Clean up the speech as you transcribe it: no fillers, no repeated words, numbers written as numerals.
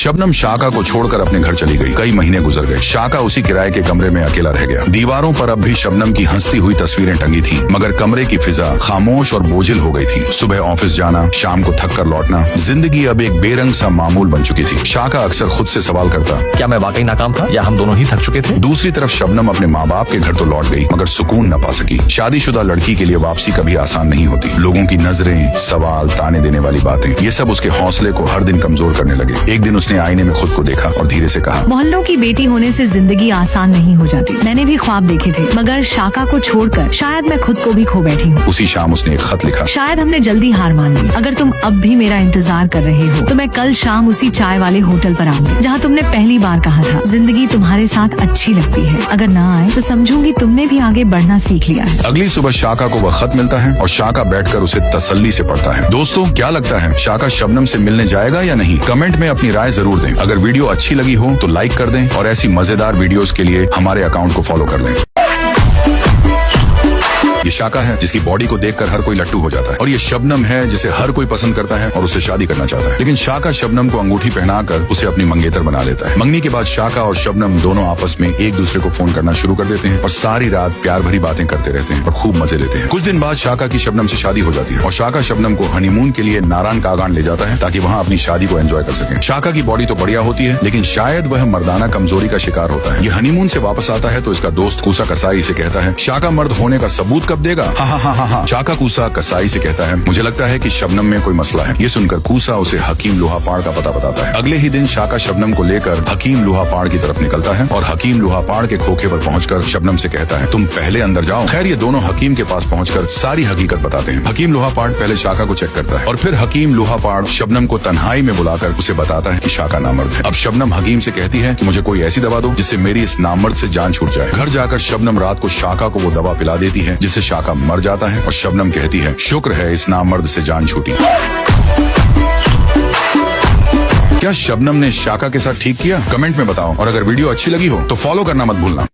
शबनम शाका को छोड़कर अपने घर चली गई। कई महीने गुजर गए। शाका उसी किराए के कमरे में अकेला रह गया। दीवारों पर अब भी शबनम की हंसती हुई तस्वीरें टंगी थीं, मगर कमरे की फिजा खामोश और बोझिल हो गई थी। सुबह ऑफिस जाना, शाम को थक कर लौटना, जिंदगी अब एक बेरंग सा मामूल बन चुकी थी। शाका अक्सर खुद से सवाल करता, क्या मैं वाकई नाकाम था या हम दोनों ही थक चुके थे? दूसरी तरफ शबनम अपने माँ बाप के घर तो लौट गई, मगर सुकून न पा सकी। शादीशुदा लड़की के लिए वापसी कभी आसान नहीं होती। लोगों की नजरें, सवाल, ताने देने वाली बातें, ये सब उसके हौसले को हर दिन कमजोर करने लगे। एक दिन उसने आईने में खुद को देखा और धीरे से कहा, मोहल्लों की बेटी होने से जिंदगी आसान नहीं हो जाती। मैंने भी ख्वाब देखे थे, मगर शाका को छोड़कर शायद मैं खुद को भी खो बैठी हूँ। उसी शाम उसने एक खत लिखा, शायद हमने जल्दी हार मान ली। अगर तुम अब भी मेरा इंतजार कर रहे हो तो मैं कल शाम उसी चाय वाले होटल पर आऊंगी जहाँ तुमने पहली बार कहा था जिंदगी तुम्हारे साथ अच्छी लगती है। अगर ना आए तो समझूंगी तुमने भी आगे बढ़ना सीख लिया है। अगली सुबह शाका को वह खत मिलता है और शाका बैठकर उसे तसल्ली से पढ़ता है। दोस्तों, क्या लगता है, शाका शबनम से मिलने जाएगा या नहीं? कमेंट में अपनी राय जरूर दें। अगर वीडियो अच्छी लगी हो तो लाइक कर दें और ऐसी मजेदार वीडियोस के लिए हमारे अकाउंट को फॉलो कर लें। ये शाका है जिसकी बॉडी को देखकर हर कोई लट्टू हो जाता है, और ये शबनम है जिसे हर कोई पसंद करता है और उससे शादी करना चाहता है। लेकिन शाका शबनम को अंगूठी पहनाकर उसे अपनी मंगेतर बना लेता है। मंगनी के बाद शाका और शबनम दोनों आपस में एक दूसरे को फोन करना शुरू कर देते हैं और सारी रात प्यार भरी बातें करते रहते हैं और खूब मजे लेते हैं। कुछ दिन बाद शाका की शबनम से शादी हो जाती है और शाका शबनम को हनीमून के लिए नारायण कागान ले जाता है ताकि वहाँ अपनी शादी को एंजॉय कर सके। शाका की बॉडी तो बढ़िया होती है, लेकिन शायद वह मर्दाना कमजोरी का शिकार होता है। ये हनीमून से वापस आता है तो इसका दोस्त कूसा कसाई से कहता है, शाका मर्द होने का सबूत कब देगा? हाँ। शाका कूसा कसाई से कहता है, मुझे लगता है कि शबनम में कोई मसला है। ये सुनकर कूसा उसे हकीम लोहापाड़ का पता बताता है। अगले ही दिन शाका शबनम को लेकर हकीम लोहापाड़ की तरफ निकलता है और हकीम लोहापाड़ के खोखे पर पहुंचकर शबनम से कहता है, तुम पहले अंदर जाओ। खैर, ये दोनों हकीम के पास पहुंचकर सारी हकीकत बताते हैं। हकीम लोहापाड़ पहले शाका को चेक करता है और फिर हकीम लोहापाड़ शबनम को तन्हाई में बुलाकर उसे बताता है कि शाका नामर्द है। अब शबनम हकीम से कहती है कि मुझे कोई ऐसी दवा दो जिससे मेरी इस नामर्द से जान छूट जाए। घर जाकर शबनम रात को शाका को वो दवा पिला देती है जिससे शाका मर जाता है और शबनम कहती है, शुक्र है इस नामर्द से जान छूटी। क्या शबनम ने शाका के साथ ठीक किया? कमेंट में बताओ, और अगर वीडियो अच्छी लगी हो तो फॉलो करना मत भूलना।